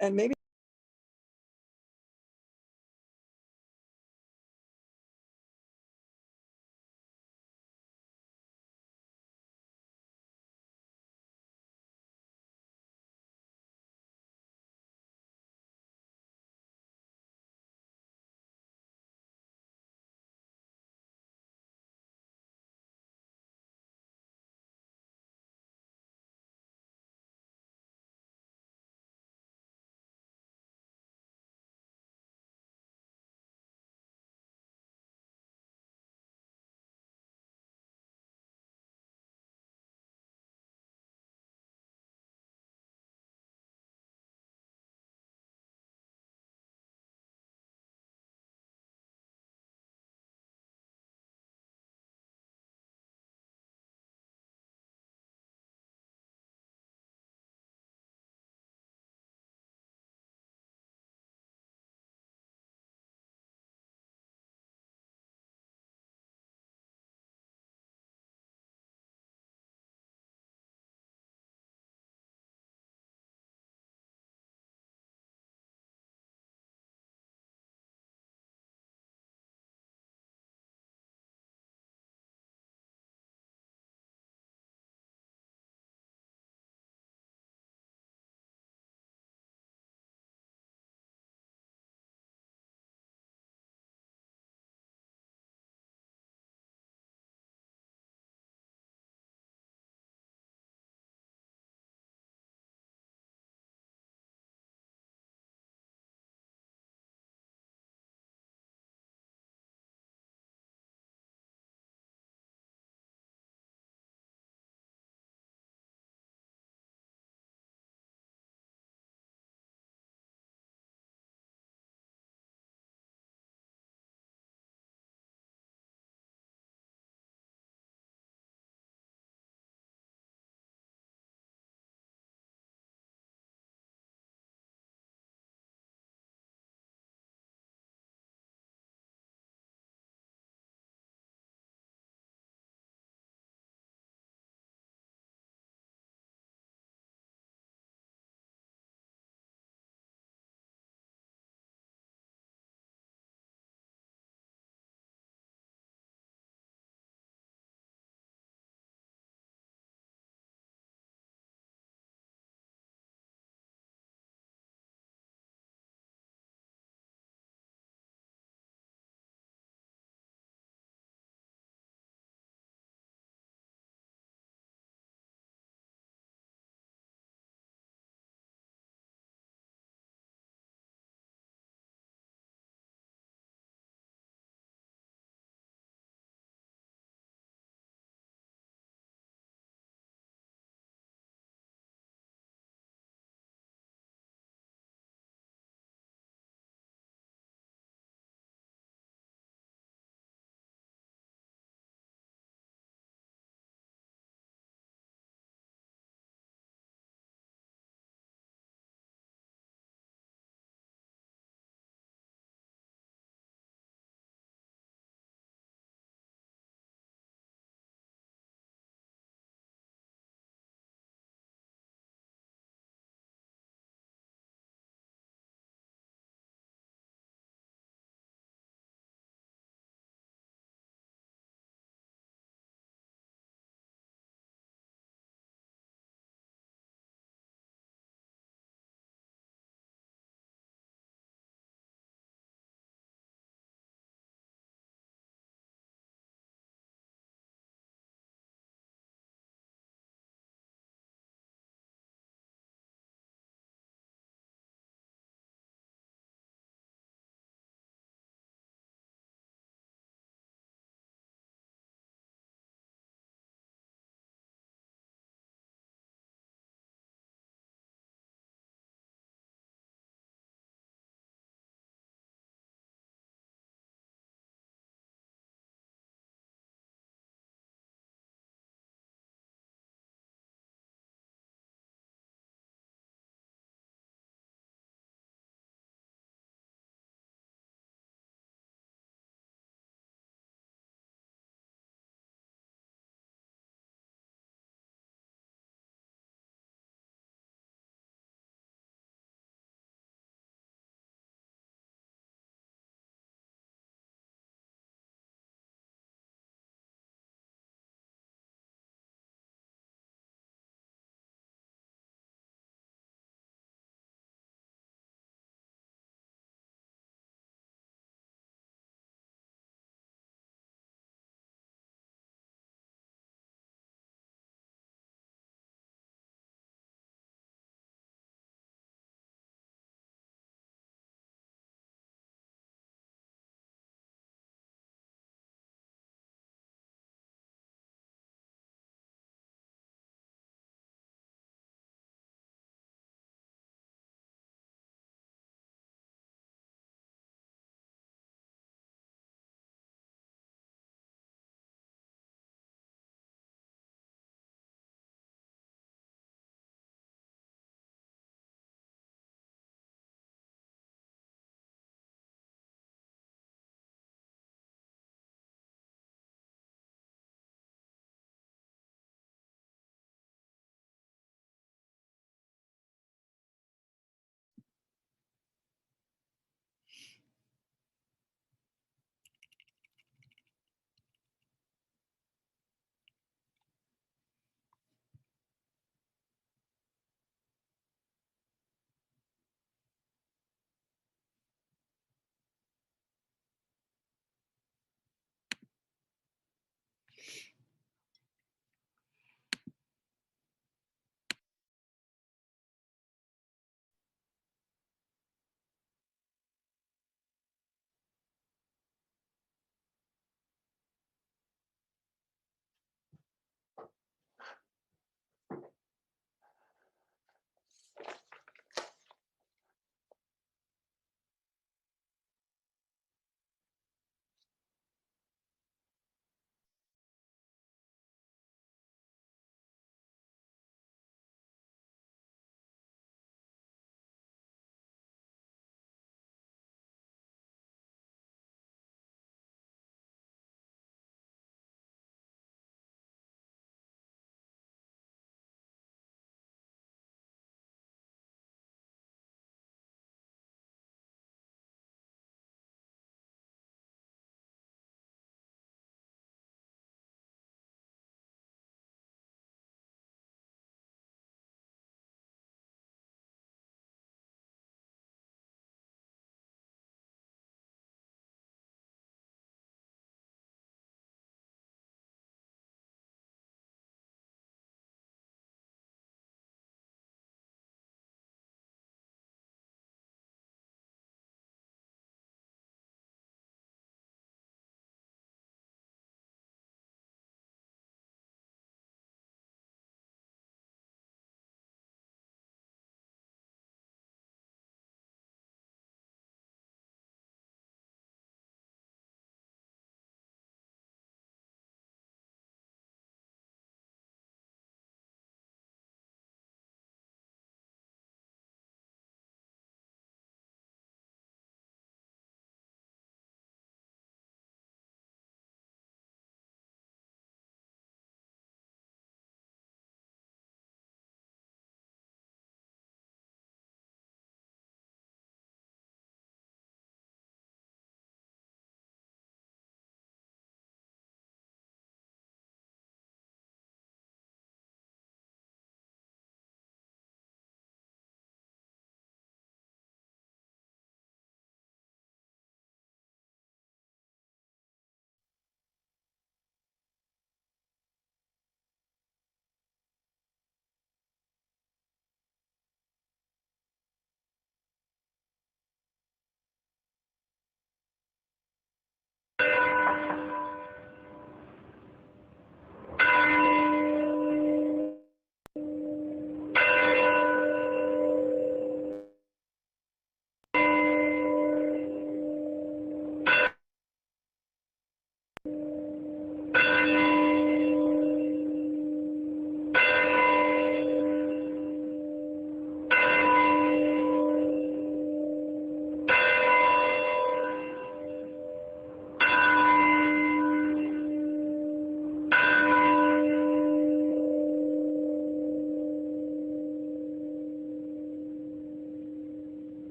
and maybe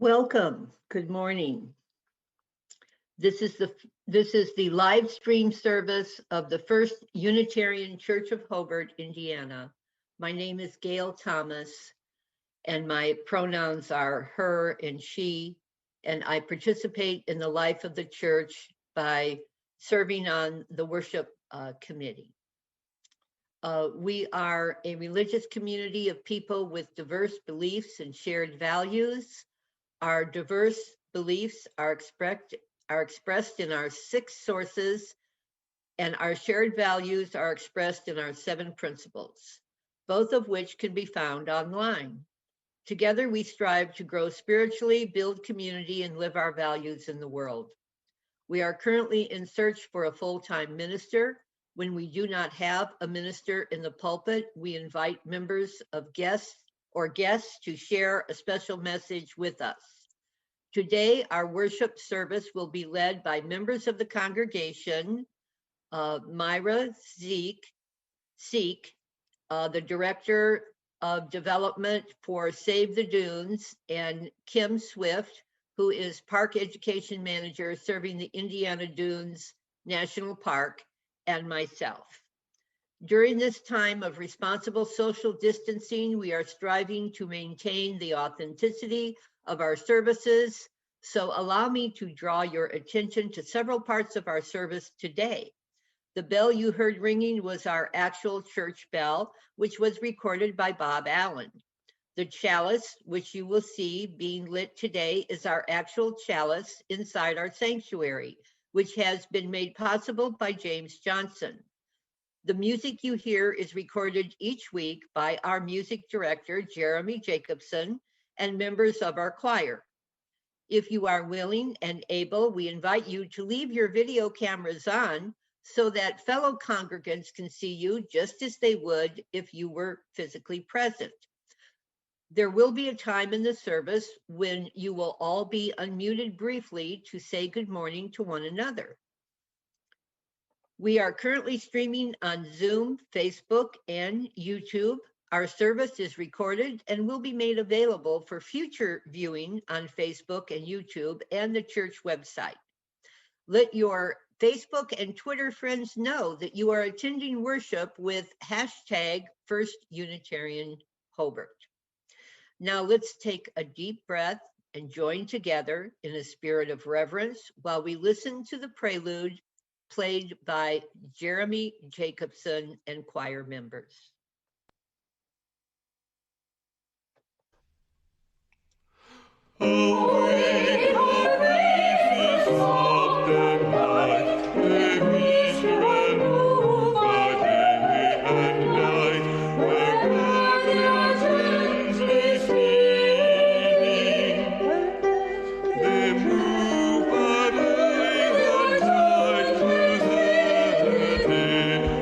Welcome. Good morning. This is the live stream service of the First Unitarian Church of Hobart, Indiana. My name is Gail Thomas, and my pronouns are her and she, and I participate in the life of the church by serving on the worship committee. We are a religious community of people with diverse beliefs and shared values. Our diverse beliefs are expressed in our 6 sources, and our shared values are expressed in our 7 principles, both of which can be found online. Together, we strive to grow spiritually, build community, and live our values in the world. We are currently in search for a full-time minister. When we do not have a minister in the pulpit, we invite members of guests to share a special message with us. Today, our worship service will be led by members of the congregation, Myra Cseke, the Director of Development for Save the Dunes, and Kim Swift, who is Park Education Manager serving the Indiana Dunes National Park, and myself. During this time of responsible social distancing, we are striving to maintain the authenticity of our services. So allow me to draw your attention to several parts of our service today. The bell you heard ringing was our actual church bell, which was recorded by Bob Allen. The chalice, which you will see being lit today, is our actual chalice inside our sanctuary, which has been made possible by James Johnson. The music you hear is recorded each week by our music director, Jeremy Jacobson, and members of our choir. If you are willing and able, we invite you to leave your video cameras on so that fellow congregants can see you just as they would if you were physically present. There will be a time in the service when you will all be unmuted briefly to say good morning to one another. We are currently streaming on Zoom, Facebook, and YouTube. Our service is recorded and will be made available for future viewing on Facebook and YouTube and the church website. Let your Facebook and Twitter friends know that you are attending worship with #FirstUnitarianHobart. Now let's take a deep breath and join together in a spirit of reverence while we listen to the prelude played by Jeremy Jacobson and choir members. Away, the breezes of the night, they reach and move by day and night, where glad winds may steaming. They move by day and night to the day our heavenly theme.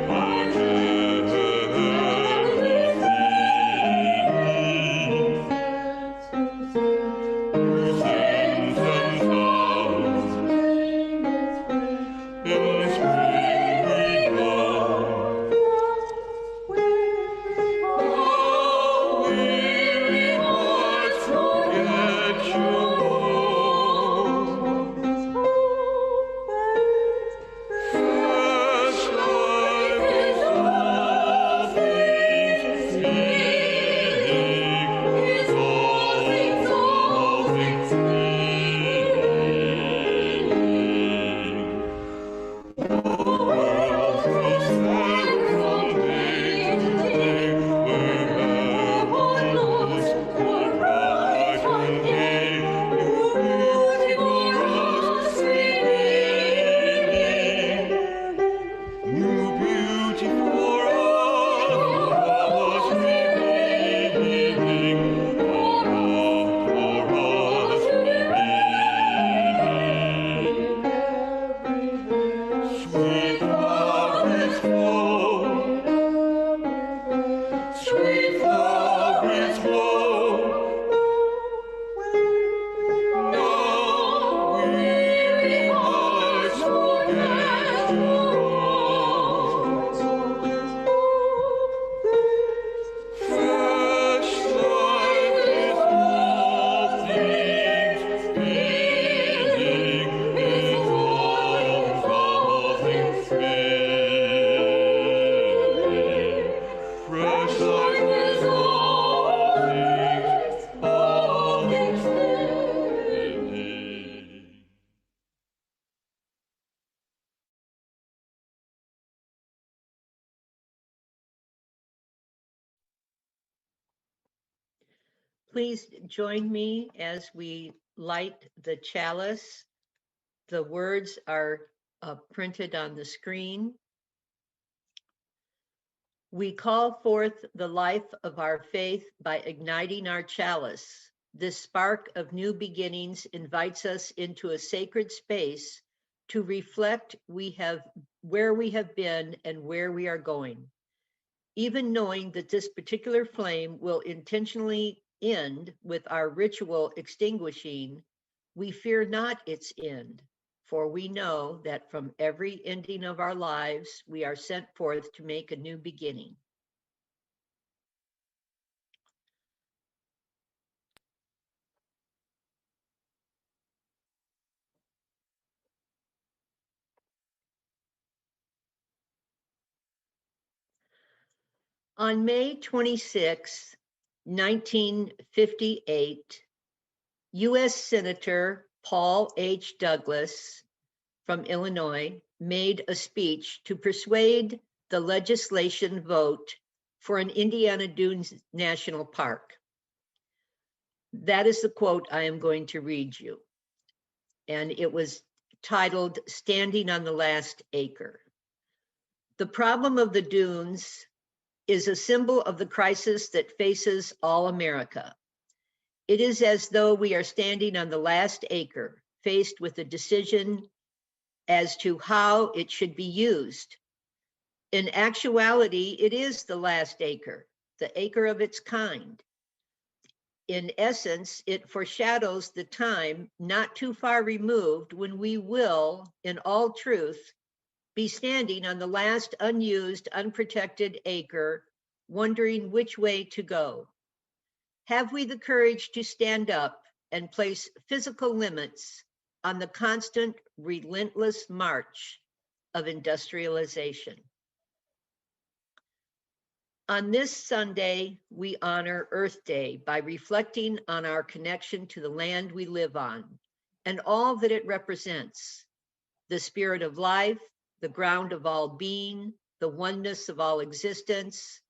Please join me as we light the chalice. The words are printed on the screen. We call forth the life of our faith by igniting our chalice. This spark of new beginnings invites us into a sacred space to reflect where we have been and where we are going. Even knowing that this particular flame will intentionally end with our ritual extinguishing, we fear not its end, for we know that from every ending of our lives, we are sent forth to make a new beginning. On May 26, 1958, U.S. Senator Paul H. Douglas from Illinois made a speech to persuade the legislation vote for an Indiana Dunes National Park. That is the quote I am going to read you. And it was titled "Standing on the Last Acre." The problem of the dunes is a symbol of the crisis that faces all America. It is as though we are standing on the last acre, faced with a decision as to how it should be used. In actuality, it is the last acre, the acre of its kind. In essence, it foreshadows the time not too far removed when we will, in all truth, be standing on the last unused, unprotected acre, wondering which way to go. Have we the courage to stand up and place physical limits on the constant, relentless march of industrialization? On this Sunday, we honor Earth Day by reflecting on our connection to the land we live on and all that it represents: the spirit of life, the ground of all being, the oneness of all existence,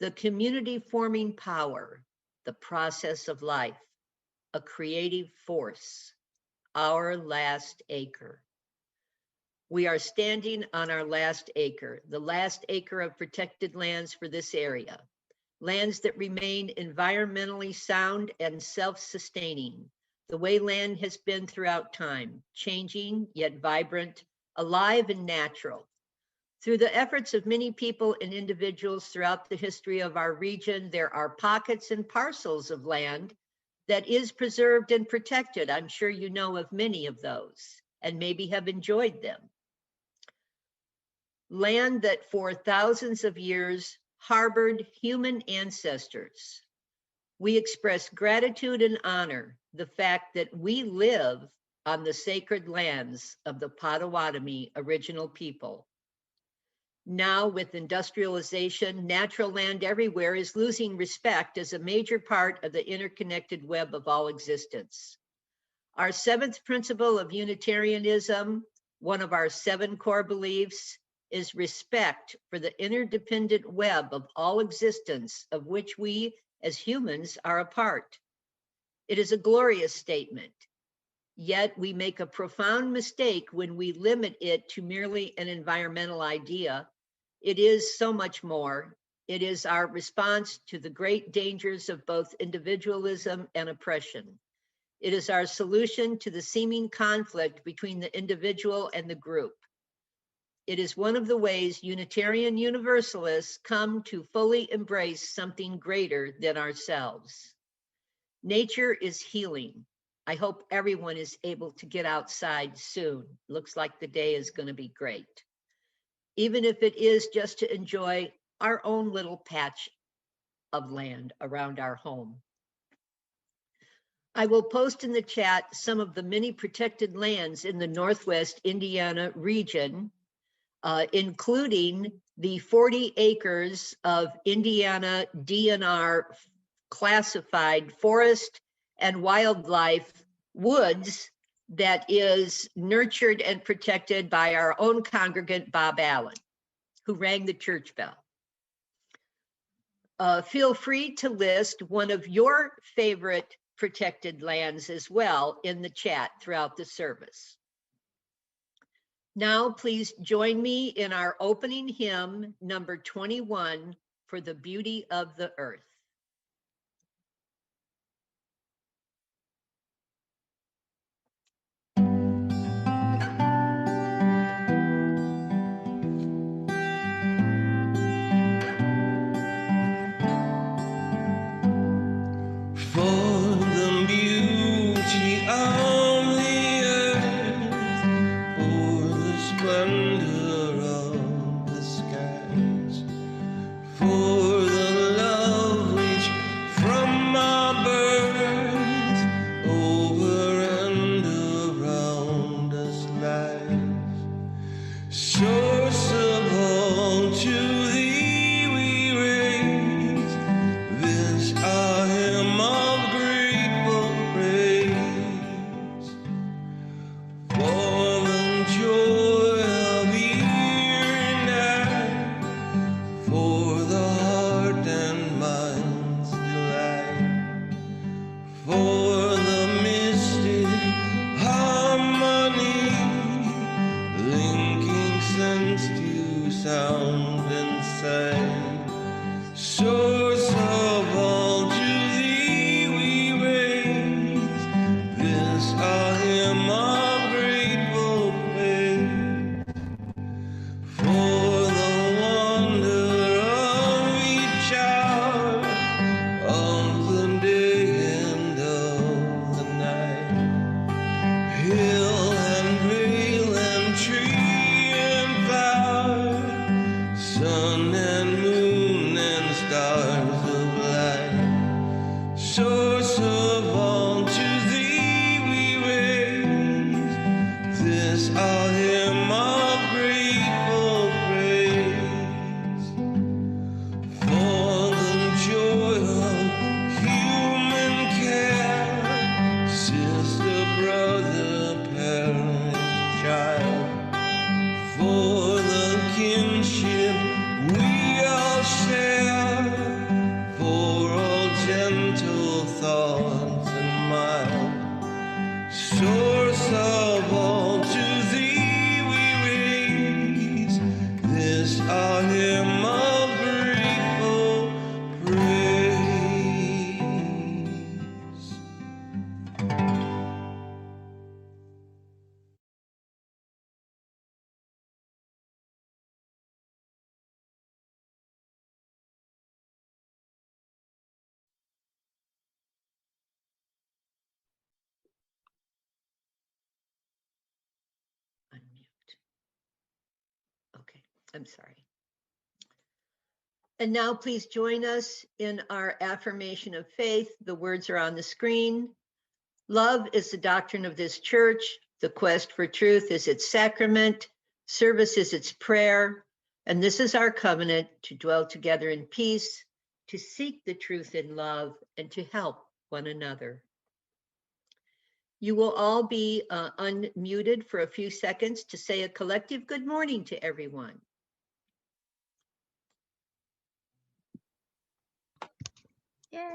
the community forming power, the process of life, a creative force, our last acre. We are standing on our last acre, the last acre of protected lands for this area, lands that remain environmentally sound and self-sustaining, the way land has been throughout time, changing yet vibrant, alive and natural. Through the efforts of many people and individuals throughout the history of our region, there are pockets and parcels of land that is preserved and protected. I'm sure you know of many of those and maybe have enjoyed them. Land that for thousands of years harbored human ancestors. We express gratitude and honor the fact that we live on the sacred lands of the Potawatomi original people. Now, with industrialization, natural land everywhere is losing respect as a major part of the interconnected web of all existence. Our seventh principle of Unitarianism, one of our 7 core beliefs, is respect for the interdependent web of all existence of which we as humans are a part. It is a glorious statement, yet we make a profound mistake when we limit it to merely an environmental idea. It is so much more. It is our response to the great dangers of both individualism and oppression. It is our solution to the seeming conflict between the individual and the group. It is one of the ways Unitarian Universalists come to fully embrace something greater than ourselves. Nature is healing. I hope everyone is able to get outside soon. Looks like the day is going to be great. Even if it is just to enjoy our own little patch of land around our home. I will post in the chat some of the many protected lands in the Northwest Indiana region, including the 40 acres of Indiana DNR classified forest and wildlife woods that is nurtured and protected by our own congregant, Bob Allen, who rang the church bell. Feel free to list one of your favorite protected lands as well in the chat throughout the service. Now, please join me in our opening hymn, number 21, For the Beauty of the Earth. For the beauty of the earth, for the splendor of the skies, for the love which from our birth over and around us lies. Source of all, to thee we raise this our hymn of grateful praise. For the joy of ear and eye, for the heart and mind's delight, for the mystic harmony, linking sense to sound and sight. Source of all, to thee we raise this our hymn of grateful praise. For the wonder of each hour of the day and of the night, hill and vale and tree and flower, sun and moon and stars of light. Source of all, to thee we raise this our hymn of grateful praise. For the joy of human care, sister, brother, parent, child, for the kinship we all share, for all gentle thoughts and mild. Source of all, to thee we raise this our hymn of grateful praise. Unmute. Okay, I'm sorry. And now please join us in our affirmation of faith. The words are on the screen. Love is the doctrine of this church. The quest for truth is its sacrament. Service is its prayer. And this is our covenant to dwell together in peace, to seek the truth in love, and to help one another. You will all be unmuted for a few seconds to say a collective good morning to everyone.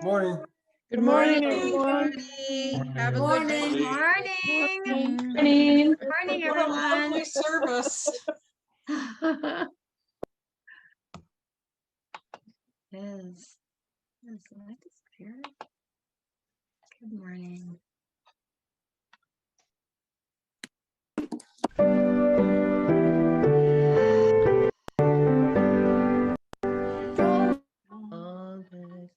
Morning. Good morning, Morning. everyone. Have a good Morning. morning. Morning. Morning, What a lovely everyone. service. Yes. Yes, light is clear. Good morning. All the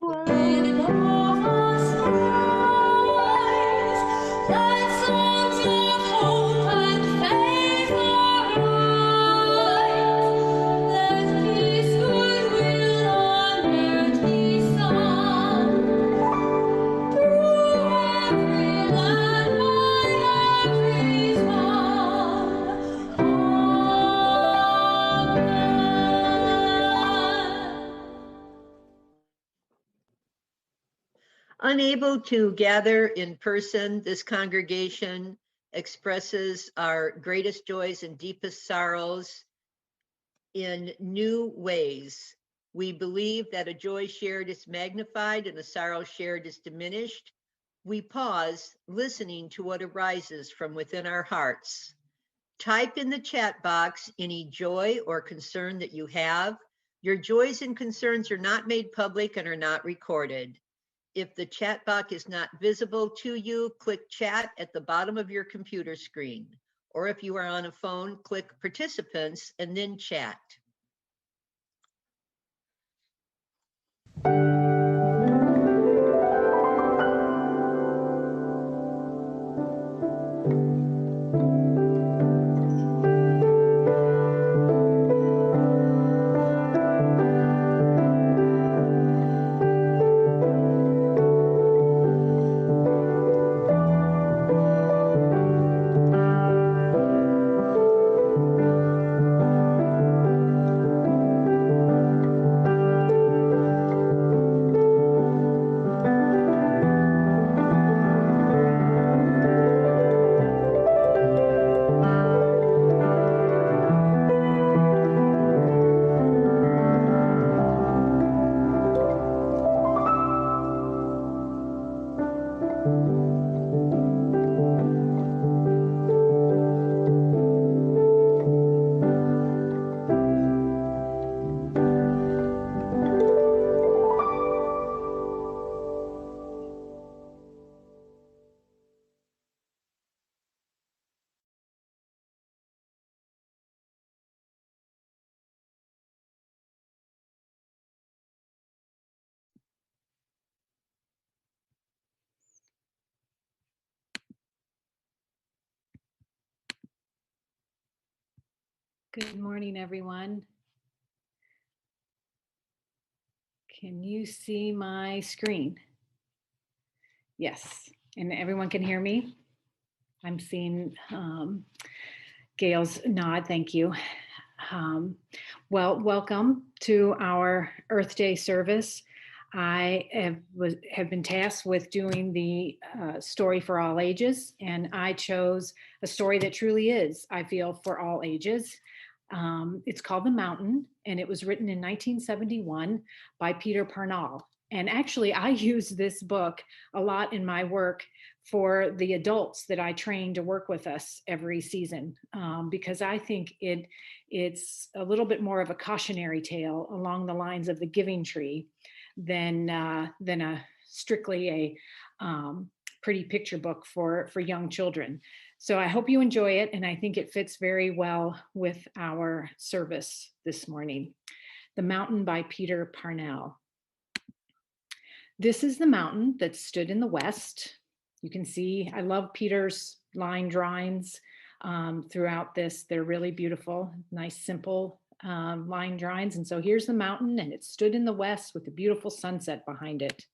Unable to gather in person, this congregation expresses our greatest joys and deepest sorrows in new ways We believe that a joy shared is magnified and a sorrow shared is diminished. We pause, listening to what arises from within our hearts. Type in the chat box any joy or concern that you have. Your joys and concerns are not made public and are not recorded. If the chat box is not visible to you, click chat at the bottom of your computer screen. Or if you are on a phone, click participants and then chat. Good morning, everyone. Can you see my screen? Yes, and everyone can hear me? I'm seeing Gail's nod, thank you. Well, welcome to our Earth Day service. I have been tasked with doing the story for all ages, and I chose a story that truly is, I feel, for all ages. It's called The Mountain, and it was written in 1971 by Peter Parnell. And actually, I use this book a lot in my work for the adults that I train to work with us every season, because I think it's a little bit more of a cautionary tale along the lines of the giving tree than a strictly a pretty picture book for young children. So I hope you enjoy it, and I think it fits very well with our service this morning. The Mountain by Peter Parnell. This is the mountain that stood in the west. You can see, I love Peter's line drawings throughout this. They're really beautiful, nice, simple line drawings. And so here's the mountain, and it stood in the west with a beautiful sunset behind it.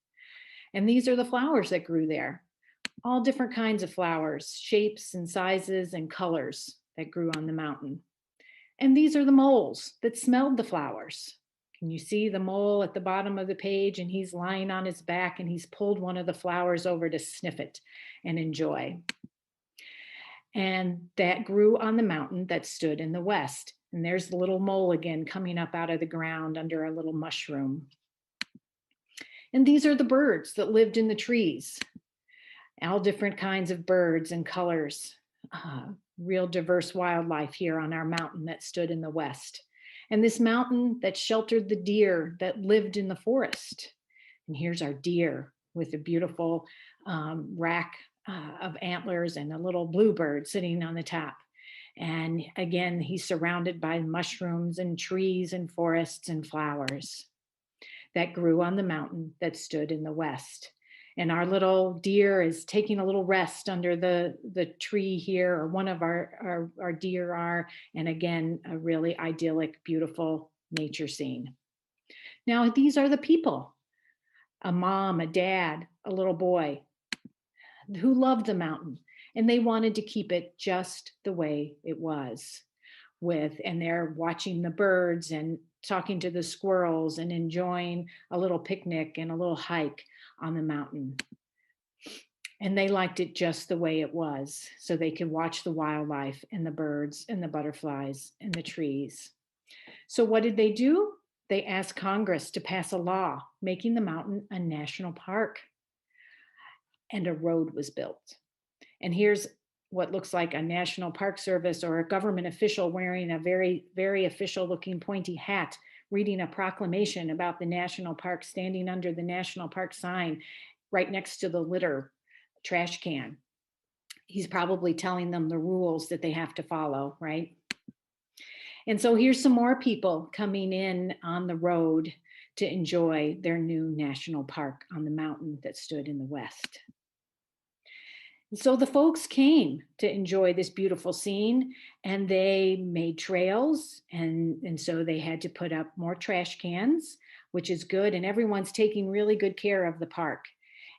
And these are the flowers that grew there. All different kinds of flowers, shapes and sizes and colors that grew on the mountain. And these are the moles that smelled the flowers. Can you see the mole at the bottom of the page, and he's lying on his back and he's pulled one of the flowers over to sniff it and enjoy. And that grew on the mountain that stood in the west. And there's the little mole again coming up out of the ground under a little mushroom. And these are the birds that lived in the trees. All different kinds of birds and colors. Real diverse wildlife here on our mountain that stood in the west. And this mountain that sheltered the deer that lived in the forest. And here's our deer with a beautiful rack of antlers and a little bluebird sitting on the top. And again, he's surrounded by mushrooms and trees and forests and flowers that grew on the mountain that stood in the west. And our little deer is taking a little rest under the tree here, or one of our deer are, and again, a really idyllic, beautiful nature scene. Now, these are the people, a mom, a dad, a little boy who loved the mountain, and they wanted to keep it just the way it was and they're watching the birds and talking to the squirrels and enjoying a little picnic and a little hike on the mountain. And they liked it just the way it was, so they could watch the wildlife and the birds and the butterflies and the trees. So what did they do? they asked Congress to pass a law making the mountain a national park. And a road was built. And here's what looks like a National Park Service or a government official wearing a very, very official looking pointy hat, reading a proclamation about the national park, standing under the national park sign right next to the litter trash can. He's probably telling them the rules that they have to follow, right? And so here's some more people coming in on the road to enjoy their new national park on the mountain that stood in the west. So the folks came to enjoy this beautiful scene, and they made trails, and so they had to put up more trash cans, which is good, and everyone's taking really good care of the park.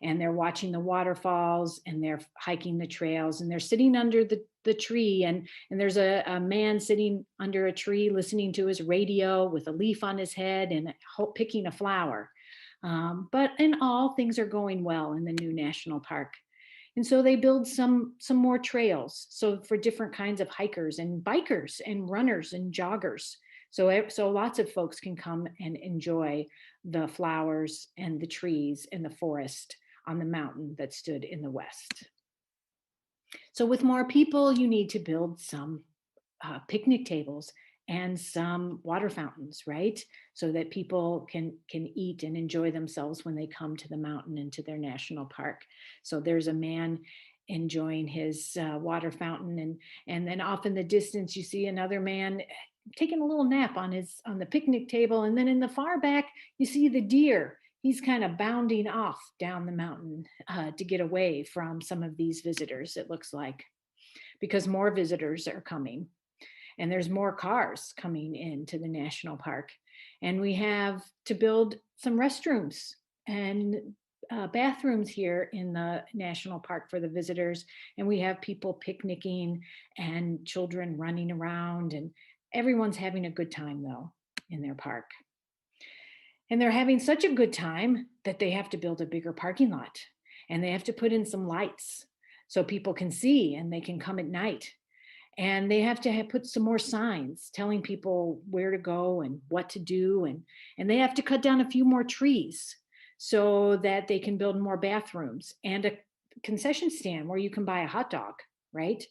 And they're watching the waterfalls, and they're hiking the trails, and they're sitting under the tree, and there's a man sitting under a tree listening to his radio with a leaf on his head and picking a flower. But in all, things are going well in the new national park. And so they build some more trails. So for different kinds of hikers and bikers and runners and joggers. So lots of folks can come and enjoy the flowers and the trees and the forest on the mountain that stood in the west. So with more people, you need to build some picnic tables and some water fountains, right? So that people can eat and enjoy themselves when they come to the mountain and to their national park. So there's a man enjoying his water fountain, and then off in the distance you see another man taking a little nap on the picnic table, and then in the far back you see the deer. He's kind of bounding off down the mountain to get away from some of these visitors, it looks like, because more visitors are coming. And there's more cars coming into the national park. And we have to build some restrooms and bathrooms here in the national park for the visitors. And we have people picnicking and children running around, and everyone's having a good time though in their park. And they're having such a good time that they have to build a bigger parking lot, and they have to put in some lights so people can see and they can come at night. And they have to put some more signs telling people where to go and what to do. And they have to cut down a few more trees so that they can build more bathrooms and a concession stand where you can buy a hot dog, right?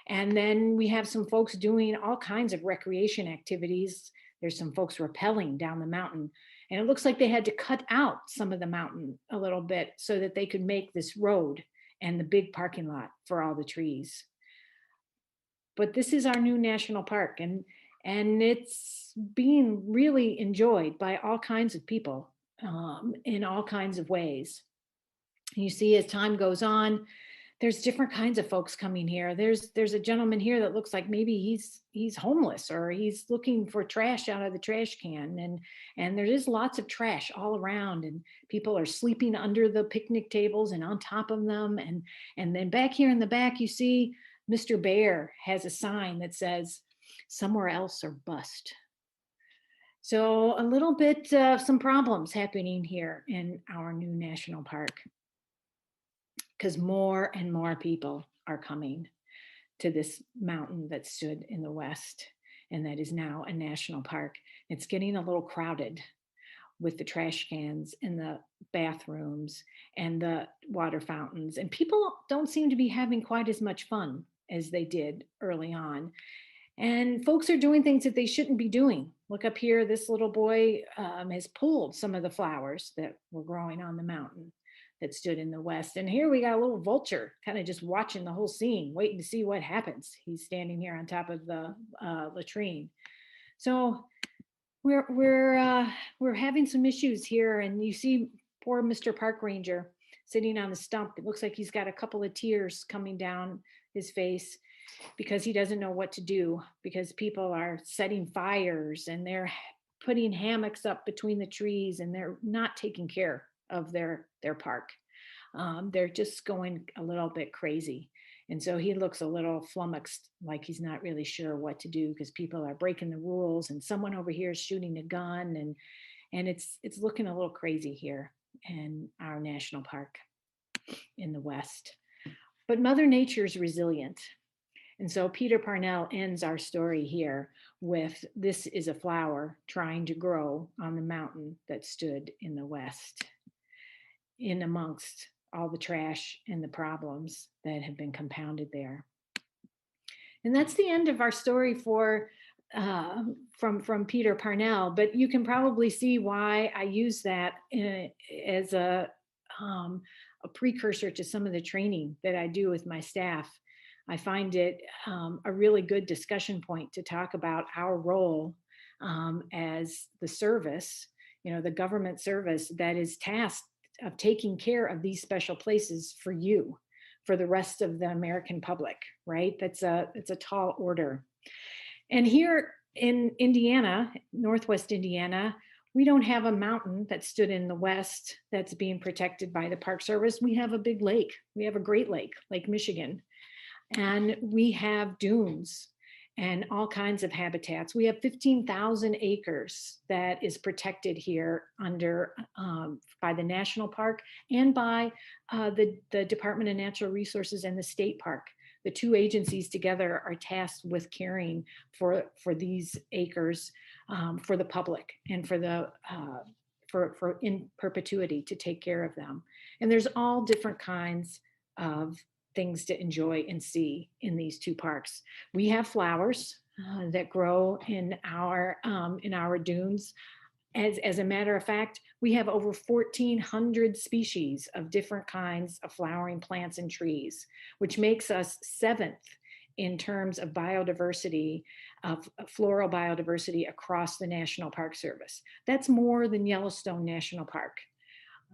And then we have some folks doing all kinds of recreation activities. There's some folks rappelling down the mountain. And it looks like they had to cut out some of the mountain a little bit so that they could make this road and the big parking lot for all the trees. But this is our new national park, and it's being really enjoyed by all kinds of people in all kinds of ways. You see, as time goes on, there's different kinds of folks coming here. There's a gentleman here that looks like maybe he's homeless, or he's looking for trash out of the trash can, and there is lots of trash all around, and people are sleeping under the picnic tables and on top of them, and then back here in the back you see Mr. Bear has a sign that says, "Somewhere else or bust." So a little bit of some problems happening here in our new national park, because more and more people are coming to this mountain that stood in the west and that is now a national park. It's getting a little crowded with the trash cans and the bathrooms and the water fountains, and people don't seem to be having quite as much fun as they did early on. And folks are doing things that they shouldn't be doing. Look up here, this little boy has pulled some of the flowers that were growing on the mountain that stood in the west. And here we got a little vulture kind of just watching the whole scene, waiting to see what happens. He's standing here on top of the latrine. So we're having some issues here, and you see poor Mr. Park Ranger sitting on the stump. It looks like he's got a couple of tears coming down his face because he doesn't know what to do, because people are setting fires and they're putting hammocks up between the trees, and they're not taking care of their park. They're just going a little bit crazy. And so he looks a little flummoxed, like he's not really sure what to do because people are breaking the rules, and someone over here is shooting a gun, and it's looking a little crazy here in our national park in the west. But Mother Nature is resilient. And so Peter Parnell ends our story here with, this is a flower trying to grow on the mountain that stood in the west, in amongst all the trash and the problems that have been compounded there. And that's the end of our story for from Peter Parnell, but you can probably see why I use that as a precursor to some of the training that I do with my staff. I find it a really good discussion point to talk about our role as the service, the government service that is tasked of taking care of these special places for you, for the rest of the American public, right? It's a tall order. And here in Indiana, Northwest Indiana, we don't have a mountain that stood in the west that's being protected by the Park Service. We have a big lake. We have a great lake, Lake Michigan. And we have dunes and all kinds of habitats. We have 15,000 acres that is protected here under by the National Park and by the Department of Natural Resources and the State Park. The two agencies together are tasked with caring for these acres for the public and for the for in perpetuity to take care of them. And there's all different kinds of things to enjoy and see in these two parks. We have flowers that grow in our dunes. As a matter of fact, we have over 1,400 species of different kinds of flowering plants and trees, which makes us 7th in terms of biodiversity, of floral biodiversity across the National Park Service. That's more than Yellowstone National Park.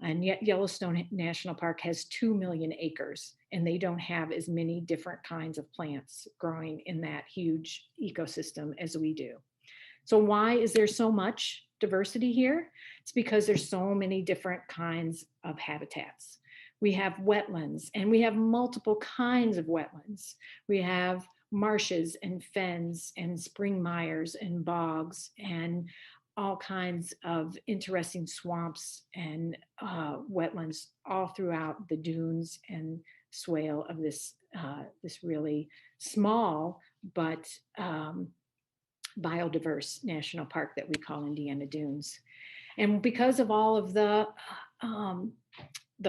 And yet Yellowstone National Park has 2 million acres, and they don't have as many different kinds of plants growing in that huge ecosystem as we do. So why is there so much diversity here? It's because there's so many different kinds of habitats. We have wetlands, and we have multiple kinds of wetlands. We have marshes and fens and spring mires and bogs and all kinds of interesting swamps and wetlands all throughout the dunes and swale of this really small but biodiverse national park that we call Indiana Dunes. And because of all of the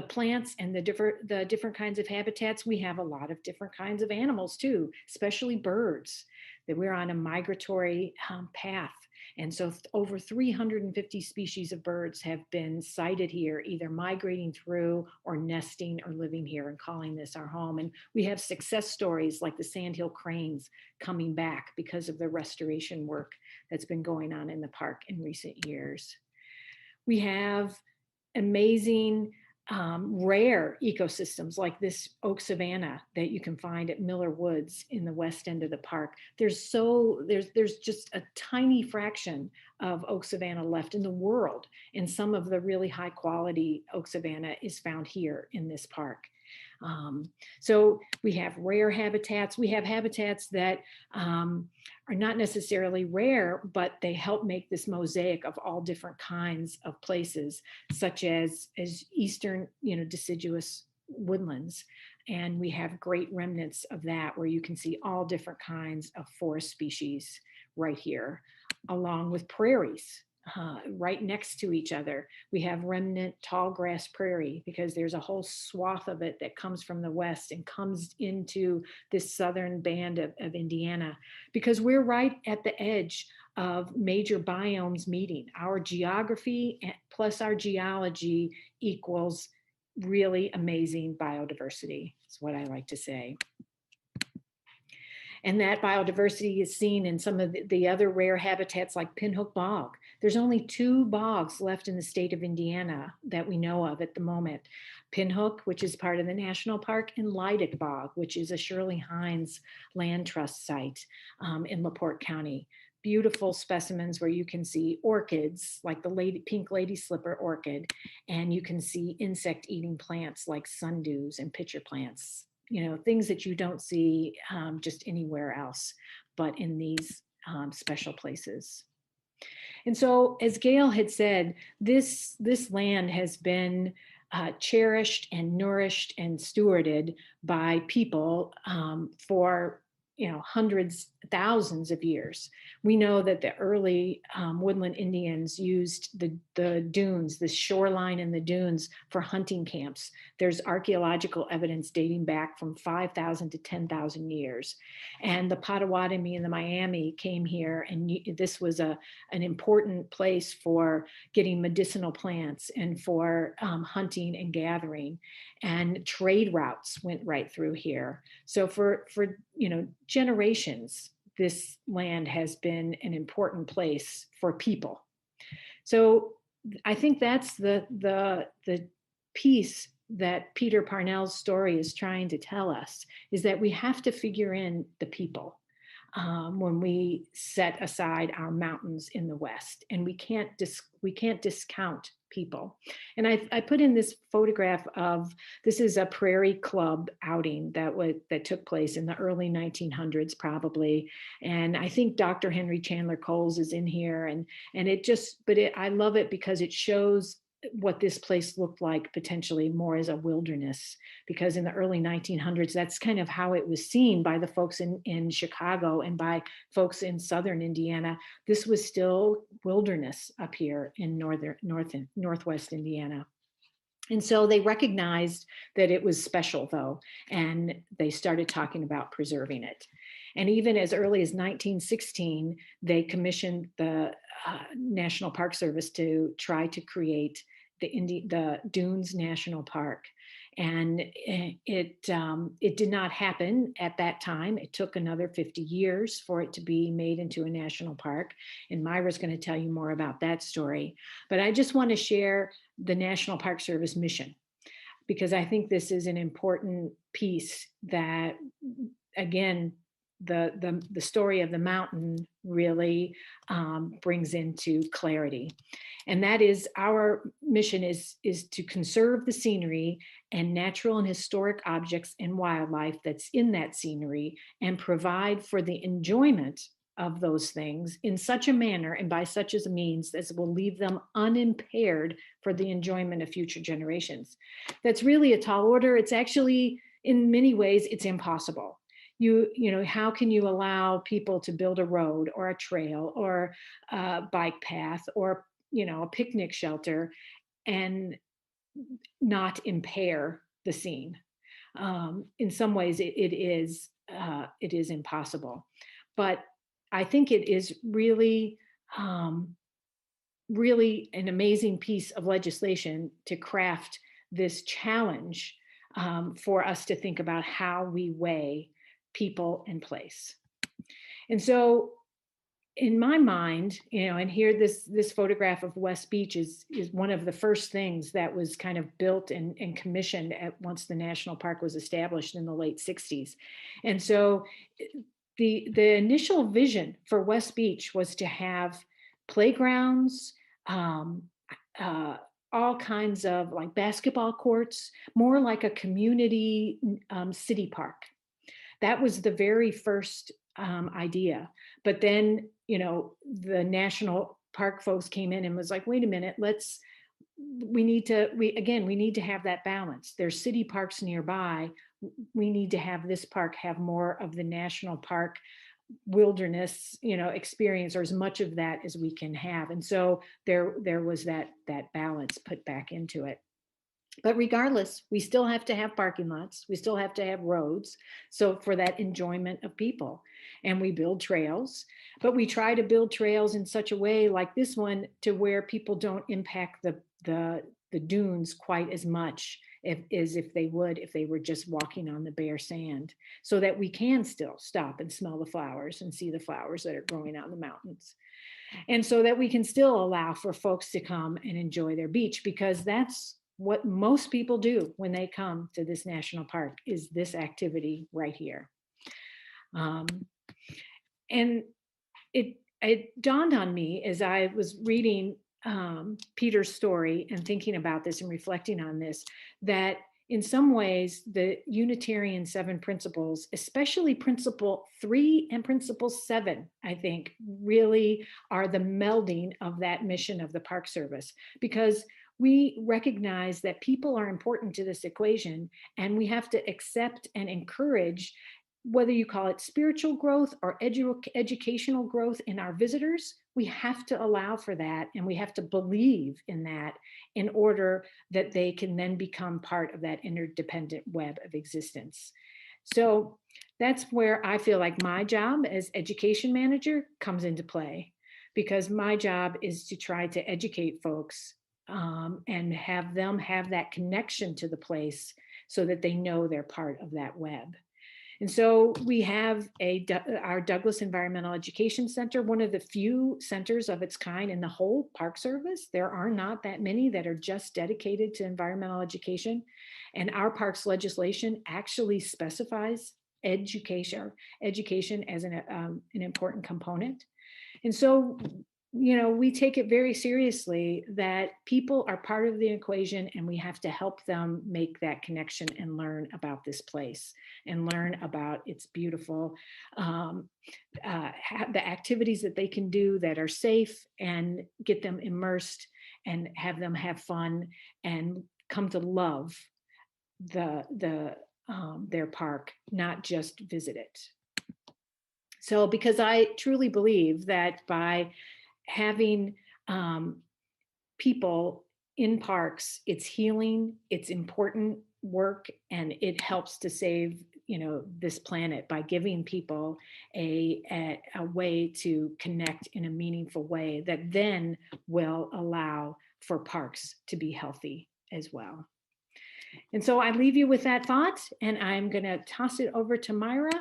plants and the different kinds of habitats, we have a lot of different kinds of animals too, especially birds. That we're on a migratory path. And so over 350 species of birds have been sighted here, either migrating through or nesting or living here and calling this our home. And we have success stories like the sandhill cranes coming back because of the restoration work that's been going on in the park in recent years. We have amazing rare ecosystems like this oak savanna that you can find at Miller Woods in the west end of the park. There's just a tiny fraction of oak savanna left in the world, and some of the really high quality oak savanna is found here in this park. So we have rare habitats. We have habitats that are not necessarily rare, but they help make this mosaic of all different kinds of places, such as eastern, deciduous woodlands. And we have great remnants of that where you can see all different kinds of forest species right here, along with prairies. Right next to each other. We have remnant tall grass prairie because there's a whole swath of it that comes from the west and comes into this southern band of Indiana, because we're right at the edge of major biomes meeting. Our geography plus our geology equals really amazing biodiversity, is what I like to say. And that biodiversity is seen in some of the other rare habitats like Pinhook Bog. There's only 2 bogs left in the state of Indiana that we know of at the moment. Pinhook, which is part of the national park, and Leidick Bog, which is a Shirley Hines Land Trust site in LaPorte County. Beautiful specimens where you can see orchids like the pink lady slipper orchid, and you can see insect-eating plants like sundews and pitcher plants. Things that you don't see just anywhere else, but in these special places. And so, as Gail had said, this land has been cherished and nourished and stewarded by people for hundreds, thousands of years. We know that the early woodland Indians used the dunes, the shoreline and the dunes for hunting camps. There's archaeological evidence dating back from 5,000 to 10,000 years. And the Potawatomi and the Miami came here, and this was an important place for getting medicinal plants and for hunting and gathering. And trade routes went right through here. So for generations, this land has been an important place for people. So I think that's the piece that Peter Parnell's story is trying to tell us, is that we have to figure in the people when we set aside our mountains in the West, and we can't discount people. And I put in this photograph of, this is a Prairie Club outing that took place in the early 1900s probably. And I think Dr. Henry Chandler Coles is in here, and I love it because it shows what this place looked like potentially more as a wilderness, because in the early 1900s, that's kind of how it was seen by the folks in Chicago and by folks in southern Indiana. This was still wilderness up here in northwest Indiana. And so they recognized that it was special though, and they started talking about preserving it. And even as early as 1916, they commissioned the National Park Service to try to create the Dunes National Park. And it did not happen at that time. It took another 50 years for it to be made into a national park. And Myra's going to tell you more about that story. But I just want to share the National Park Service mission, because I think this is an important piece that, again, the story of the mountain really brings into clarity. And that is, our mission is to conserve the scenery and natural and historic objects and wildlife that's in that scenery, and provide for the enjoyment of those things in such a manner and by such as a means as will leave them unimpaired for the enjoyment of future generations. That's really a tall order. It's actually, in many ways, it's impossible. How can you allow people to build a road or a trail or a bike path or, a picnic shelter and not impair the scene? In some ways, it is impossible. But I think it is really, really an amazing piece of legislation to craft this challenge for us to think about how we weigh people and place. And so in my mind, and here this photograph of West Beach is one of the first things that was kind of built and commissioned once the national park was established in the late 60s. And so the initial vision for West Beach was to have playgrounds, all kinds of like basketball courts, more like a community city park. That was the very first idea. But then, the national park folks came in and was like, wait a minute, we need to have that balance. There's city parks nearby. We need to have this park have more of the national park wilderness, experience, or as much of that as we can have. And so there was that balance put back into it. But regardless, we still have to have parking lots. We still have to have roads. So for that enjoyment of people, and we build trails, but we try to build trails in such a way like this one to where people don't impact the dunes quite as much as if they would if they were just walking on the bare sand, so that we can still stop and smell the flowers and see the flowers that are growing out in the mountains. And so that we can still allow for folks to come and enjoy their beach, because that's what most people do when they come to this national park, is this activity right here. And it dawned on me as I was reading Peter's story and thinking about this and reflecting on this, that in some ways the Unitarian 7 principles, especially principle 3 and principle 7, I think really are the melding of that mission of the Park Service, because we recognize that people are important to this equation, and we have to accept and encourage whether you call it spiritual growth or educational growth in our visitors, we have to allow for that, and we have to believe in that in order that they can then become part of that interdependent web of existence. So that's where I feel like my job as education manager comes into play, because my job is to try to educate folks and have them have that connection to the place so that they know they're part of that web. And so we have our Douglas Environmental Education Center, one of the few centers of its kind in the whole Park Service. There are not that many that are just dedicated to environmental education. And our parks legislation actually specifies education as an important component. And so, you know, we take it very seriously that people are part of the equation, and we have to help them make that connection and learn about this place and learn about its beautiful, the activities that they can do that are safe, and get them immersed and have them have fun and come to love their park, not just visit it. So, because I truly believe that by having people in parks, it's healing, it's important work, and it helps to save, you know, this planet by giving people a way to connect in a meaningful way that then will allow for parks to be healthy as well. And so I leave you with that thought, and I'm going to toss it over to Myra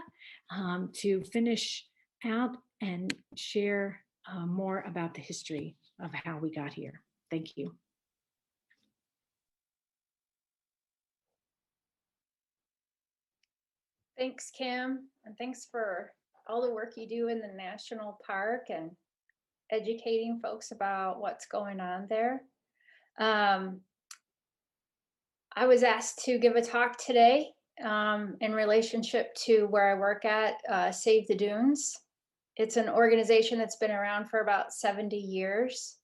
to finish out and share more about the history of how we got here. Thank you. Thanks, Kim, and thanks for all the work you do in the national park and educating folks about what's going on there. I was asked to give a talk today in relationship to where I work at, Save the Dunes. It's an organization that's been around for about 70 years.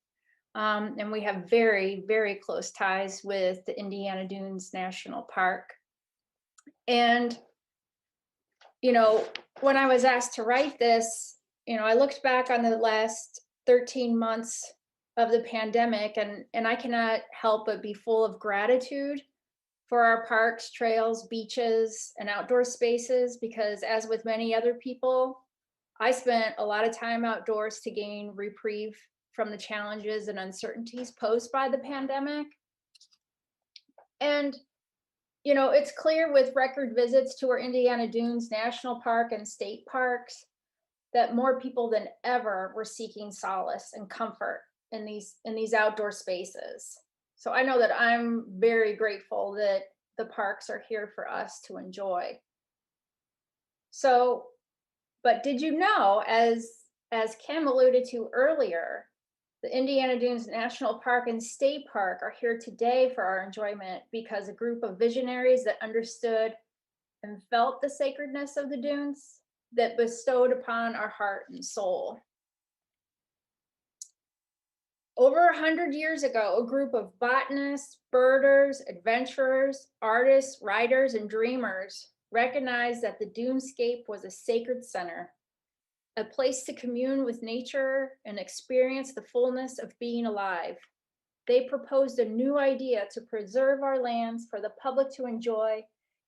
And we have very, very close ties with the Indiana Dunes National Park. And, you know, when I was asked to write this, you know, I looked back on the last 13 months of the pandemic, and I cannot help but be full of gratitude for our parks, trails, beaches, and outdoor spaces, because as with many other people, I spent a lot of time outdoors to gain reprieve from the challenges and uncertainties posed by the pandemic. And, you know, it's clear with record visits to our Indiana Dunes National Park and state parks that more people than ever were seeking solace and comfort in these outdoor spaces. So I know that I'm very grateful that the parks are here for us to enjoy. So, but did you know, as Kim alluded to earlier, the Indiana Dunes National Park and State Park are here today for our enjoyment because a group of visionaries that understood and felt the sacredness of the dunes that bestowed upon our heart and soul. Over 100 years ago, a group of botanists, birders, adventurers, artists, writers, and dreamers recognized that the dunescape was a sacred center, a place to commune with nature and experience the fullness of being alive. They proposed a new idea to preserve our lands for the public to enjoy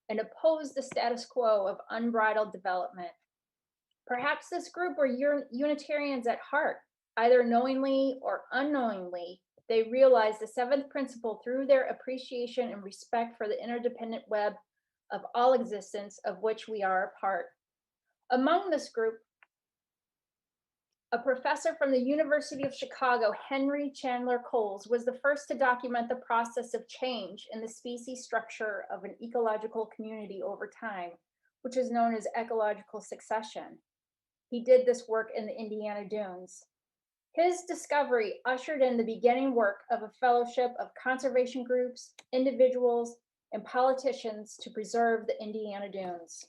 and oppose the status quo of unbridled development. Perhaps this group were Unitarians at heart. Either knowingly or unknowingly, they realized the seventh principle through their appreciation and respect for the interdependent web of all existence of which we are a part. Among this group, a professor from the University of Chicago, Henry Chandler Coles, was the first to document the process of change in the species structure of an ecological community over time, which is known as ecological succession. He did this work in the Indiana Dunes. His discovery ushered in the beginning work of a fellowship of conservation groups, individuals, and politicians to preserve the Indiana Dunes.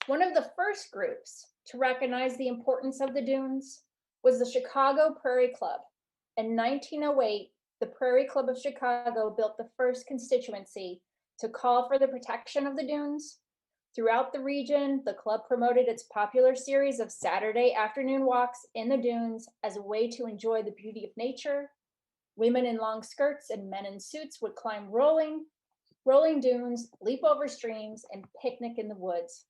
One of the first groups to recognize the importance of the dunes was the Chicago Prairie Club. In 1908, the Prairie Club of Chicago built the first constituency to call for the protection of the dunes, Throughout the region, the club promoted its popular series of Saturday afternoon walks in the dunes as a way to enjoy the beauty of nature. Women in long skirts and men in suits would climb rolling dunes, leap over streams, and picnic in the woods.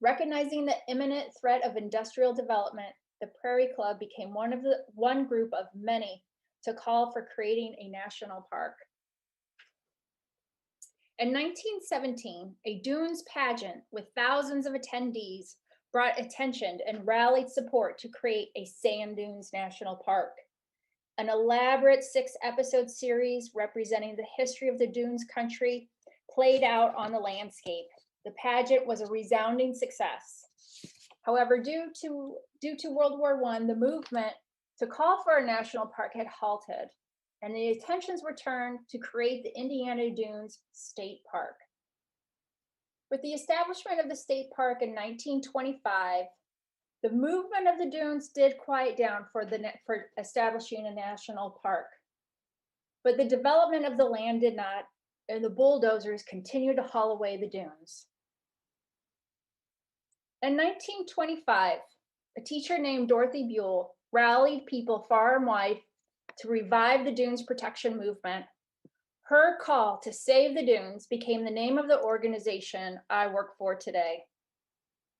Recognizing the imminent threat of industrial development, the Prairie Club became one group of many to call for creating a national park. In 1917, a dunes pageant with thousands of attendees brought attention and rallied support to create a sand dunes national park. An elaborate 6-episode series representing the history of the dunes country played out on the landscape. The pageant was a resounding success. However, due to World War I, the movement to call for a national park had halted, and the attentions were turned to create the Indiana Dunes State Park. With the establishment of the state park in 1925, the movement of the dunes did quiet down for establishing a national park. But the development of the land did not, and the bulldozers continued to haul away the dunes. In 1925, a teacher named Dorothy Buell rallied people far and wide to revive the dunes protection movement. Her call to save the dunes became the name of the organization I work for today.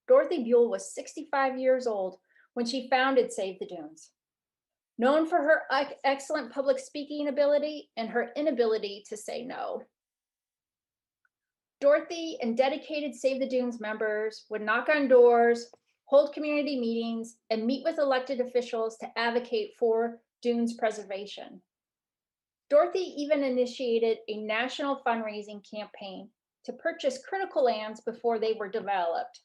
Dorothy Buell was 65 years old when she founded Save the Dunes. Known for her excellent public speaking ability and her inability to say no, Dorothy and dedicated Save the Dunes members would knock on doors, hold community meetings, and meet with elected officials to advocate for dunes preservation. Dorothy even initiated a national fundraising campaign to purchase critical lands before they were developed.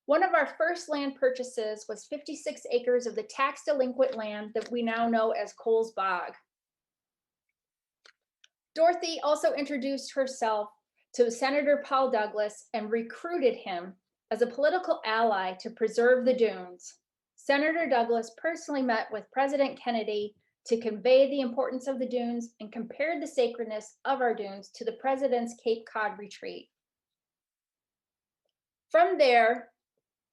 One of our first land purchases was 56 acres of the tax delinquent land that we now know as Coles Bog. Dorothy also introduced herself to Senator Paul Douglas and recruited him as a political ally to preserve the dunes. Senator Douglas personally met with President Kennedy to convey the importance of the dunes and compared the sacredness of our dunes to the president's Cape Cod retreat. From there,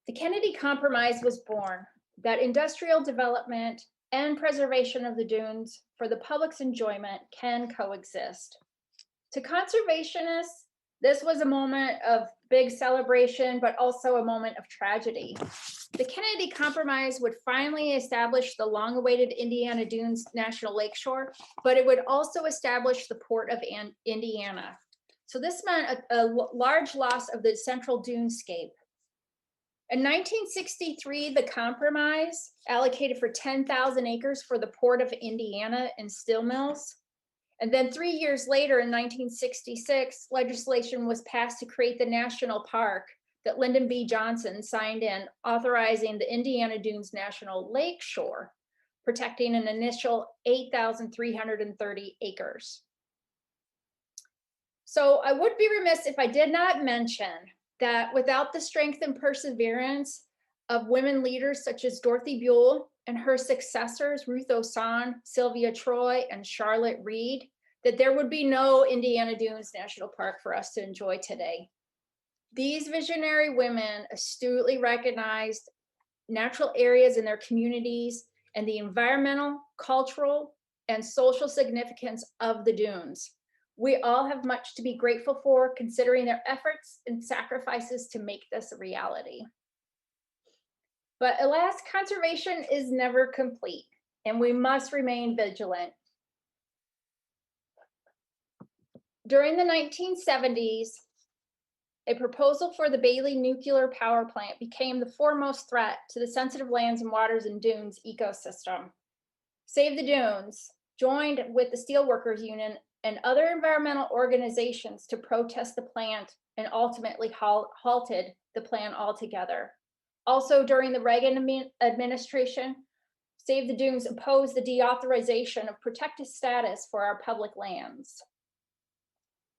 the Kennedy Compromise was born, that industrial development and preservation of the dunes for the public's enjoyment can coexist. To conservationists, this was a moment of big celebration, but also a moment of tragedy. The Kennedy Compromise would finally establish the long-awaited Indiana Dunes National Lakeshore, but it would also establish the port of Indiana. So this meant a large loss of the central dunescape. In 1963, the compromise allocated for 10,000 acres for the port of Indiana and steel mills. And then 3 years later, in 1966, legislation was passed to create the national park that Lyndon B. Johnson signed in, authorizing the Indiana Dunes National Lakeshore, protecting an initial 8,330 acres. So I would be remiss if I did not mention that without the strength and perseverance of women leaders such as Dorothy Buell and her successors, Ruth Osan, Sylvia Troy, and Charlotte Reed, that there would be no Indiana Dunes National Park for us to enjoy today. These visionary women astutely recognized natural areas in their communities and the environmental, cultural, and social significance of the dunes. We all have much to be grateful for, considering their efforts and sacrifices to make this a reality. But alas, conservation is never complete, and we must remain vigilant. During the 1970s, a proposal for the Bailey nuclear power plant became the foremost threat to the sensitive lands and waters and dunes ecosystem. Save the Dunes joined with the Steelworkers Union and other environmental organizations to protest the plant and ultimately halted the plan altogether. Also, during the Reagan administration, Save the Dunes opposed the deauthorization of protected status for our public lands.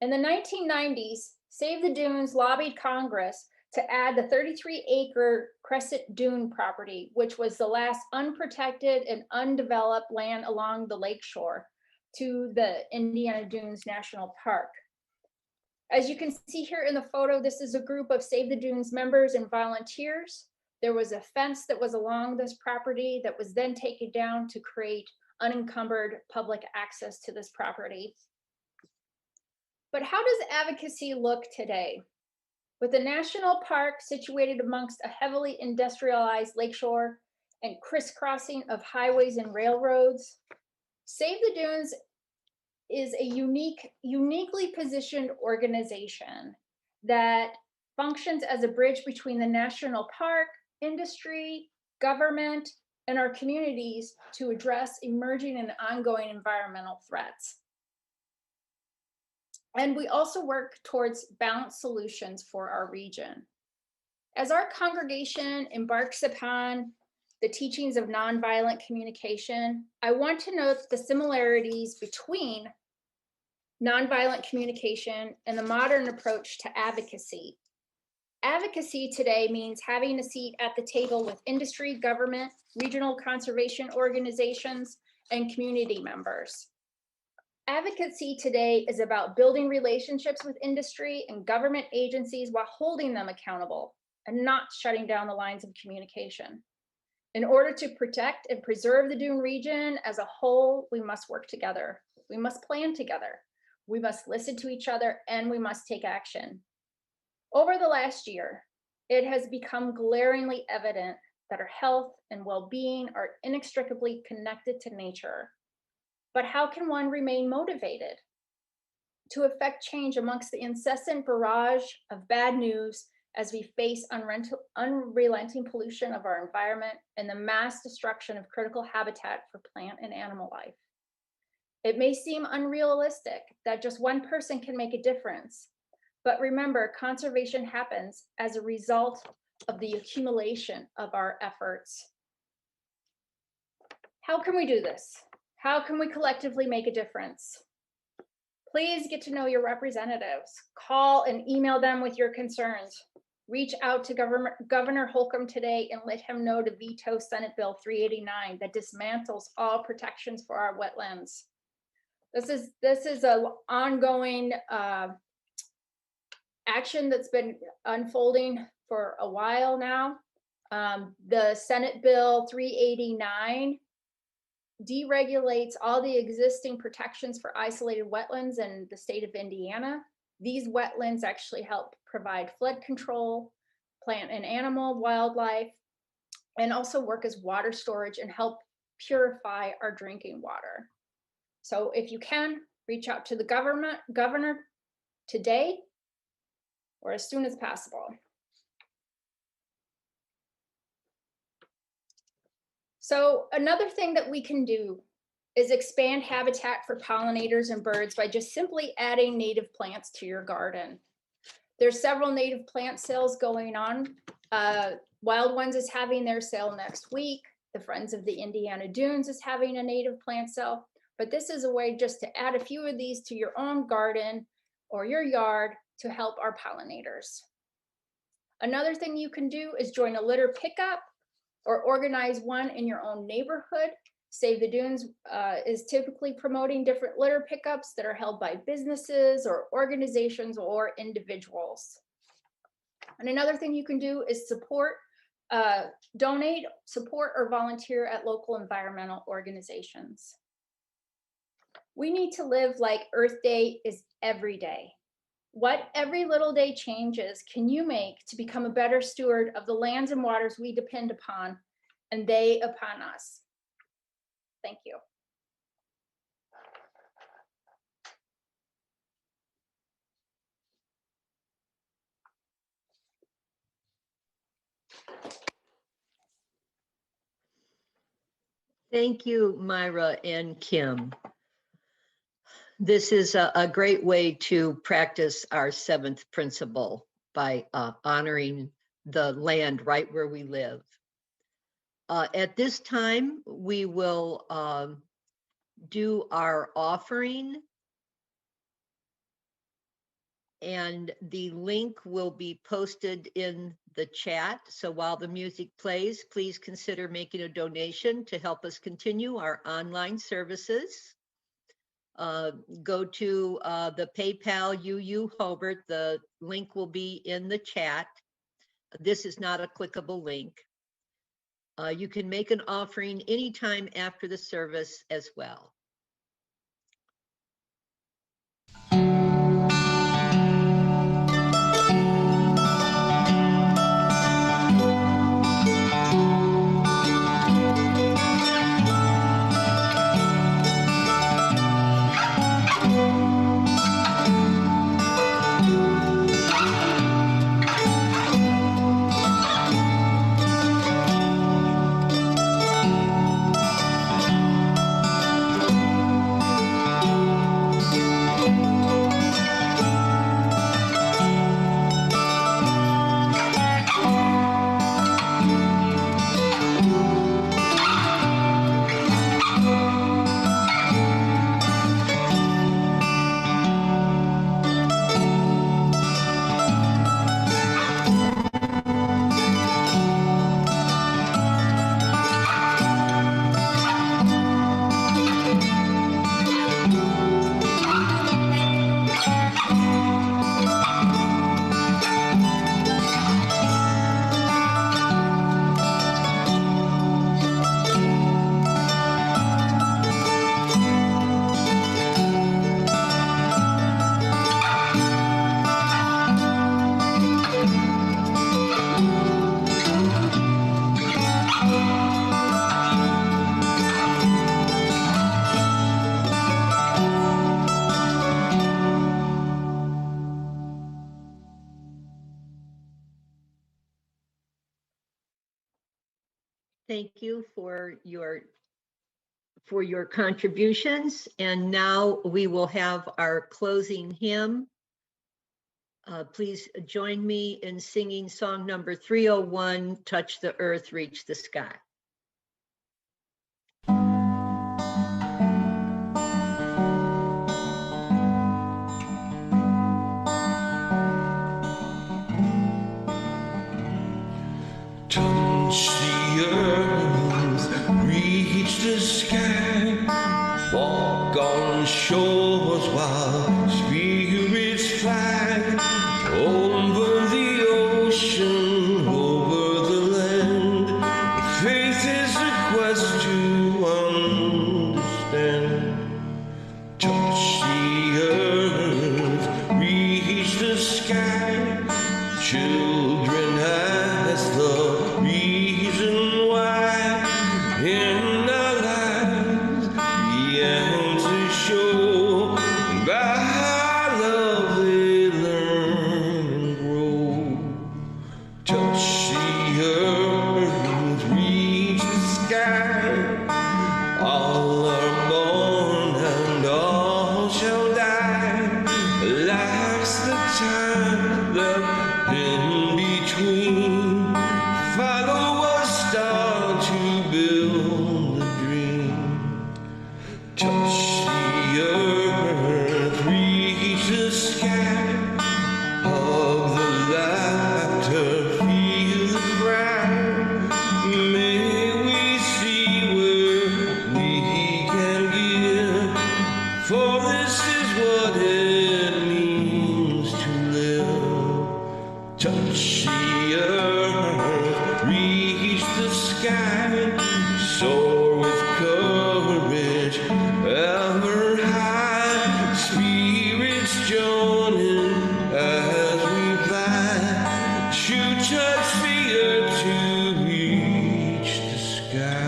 In the 1990s, Save the Dunes lobbied Congress to add the 33-acre Crescent Dune property, which was the last unprotected and undeveloped land along the lakeshore, to the Indiana Dunes National Park. As you can see here in the photo, this is a group of Save the Dunes members and volunteers. There was a fence that was along this property that was then taken down to create unencumbered public access to this property. But how does advocacy look today? With a national park situated amongst a heavily industrialized lakeshore and crisscrossing of highways and railroads, Save the Dunes is a uniquely positioned organization that functions as a bridge between the national park, industry, government, and our communities to address emerging and ongoing environmental threats. And we also work towards balanced solutions for our region. As our congregation embarks upon the teachings of nonviolent communication, I want to note the similarities between nonviolent communication and the modern approach to advocacy. Advocacy today means having a seat at the table with industry, government, regional conservation organizations, and community members. Advocacy today is about building relationships with industry and government agencies while holding them accountable and not shutting down the lines of communication. In order to protect and preserve the Dune region as a whole, we must work together. We must plan together. We must listen to each other, and we must take action. Over the last year, it has become glaringly evident that our health and well-being are inextricably connected to nature. But how can one remain motivated to effect change amongst the incessant barrage of bad news as we face unrelenting pollution of our environment and the mass destruction of critical habitat for plant and animal life? It may seem unrealistic that just one person can make a difference, but remember, conservation happens as a result of the accumulation of our efforts. How can we do this? How can we collectively make a difference? Please get to know your representatives. Call and email them with your concerns. Reach out to Governor Holcomb today and let him know to veto Senate Bill 389 that dismantles all protections for our wetlands. This is an ongoing action that's been unfolding for a while now. The Senate Bill 389 deregulates all the existing protections for isolated wetlands in the state of Indiana. These wetlands actually help provide flood control, plant and animal wildlife, and also work as water storage and help purify our drinking water. So if you can, reach out to the governor today or as soon as possible. So another thing that we can do is expand habitat for pollinators and birds by just simply adding native plants to your garden. There's several native plant sales going on. Wild Ones is having their sale next week. The Friends of the Indiana Dunes is having a native plant sale. But this is a way just to add a few of these to your own garden or your yard to help our pollinators. Another thing you can do is join a litter pickup or organize one in your own neighborhood. Save the Dunes is typically promoting different litter pickups that are held by businesses or organizations or individuals. And another thing you can do is support, donate, support, or volunteer at local environmental organizations. We need to live like Earth Day is every day. What every little day changes can you make to become a better steward of the lands and waters we depend upon, and they upon us? Thank you. Thank you, Myra and Kim. This is a great way to practice our seventh principle by honoring the land right where we live. At this time, we will do our offering, and the link will be posted in the chat. So while the music plays, please consider making a donation to help us continue our online services. go to the PayPal UU Hobart. The link will be in the chat. This is not a clickable link. You can make an offering anytime after the service as well. Thank you for your contributions. And now we will have our closing hymn. Please join me in singing song number 301, Touch the Earth, Reach the Sky. Touch the earth, reach the sky, walk on shores while spirits fly, over the ocean, over the land. Faith is the quest to understand. Touch the earth, reach the sky, children ask the reason why in our lives, the answer show by how love they learn and grow. Touch the earth, reach the sky, all are born and all shall die. Life's the time that in between, follow a star to build a dream. Touch the earth, reach the sky, hug the laughter, feel the cry. May we see where we can give, for this is what it means to live. Touch the earth, reach the sky, soar with courage ever high. Spirits joining as we fly, shoot touch the earth to reach the sky.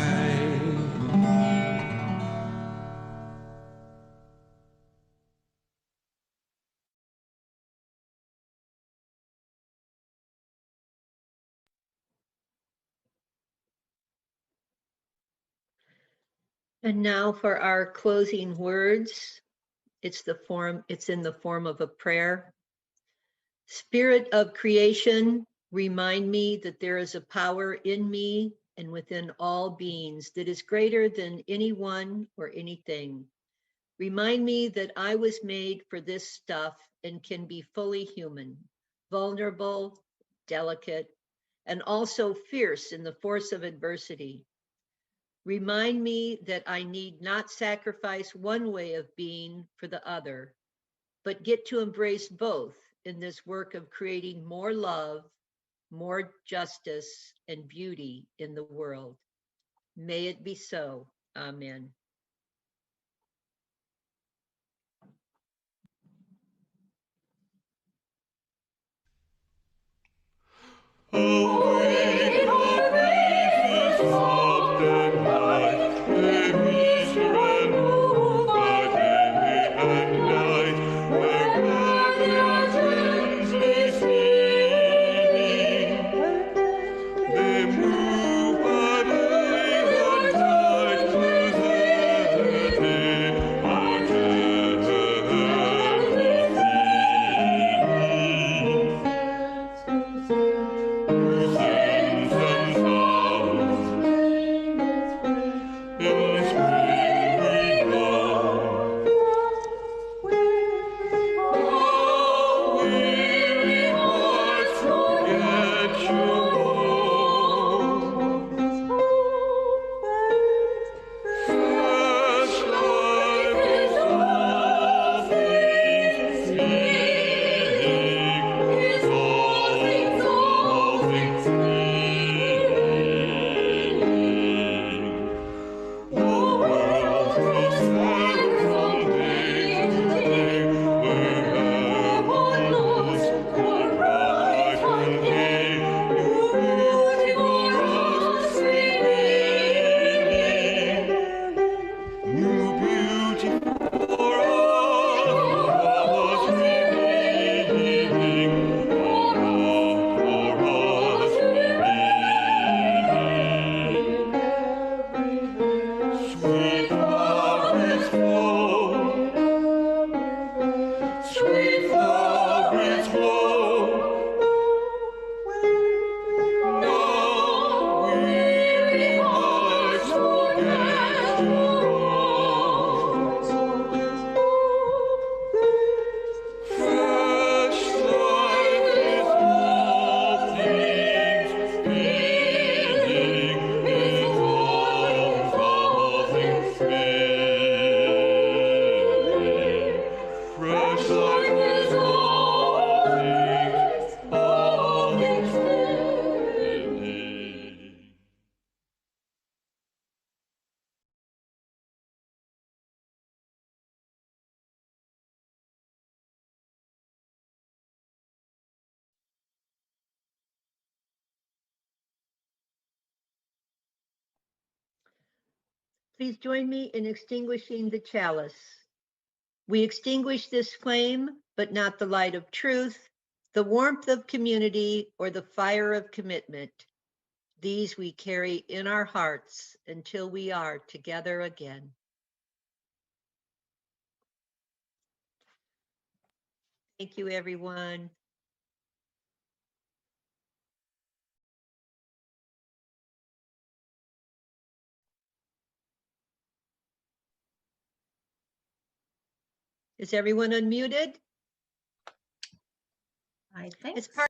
And now for our closing words. It's in the form of a prayer. Spirit of creation, remind me that there is a power in me and within all beings that is greater than anyone or anything. Remind me that I was made for this stuff and can be fully human, vulnerable, delicate, and also fierce in the force of adversity. Remind me that I need not sacrifice one way of being for the other, but get to embrace both in this work of creating more love, more justice, and beauty in the world. May it be so. Amen. Please join me in extinguishing the chalice. We extinguish this flame, but not the light of truth, the warmth of community, or the fire of commitment. These we carry in our hearts until we are together again. Thank you, everyone. Is everyone unmuted? I think It's part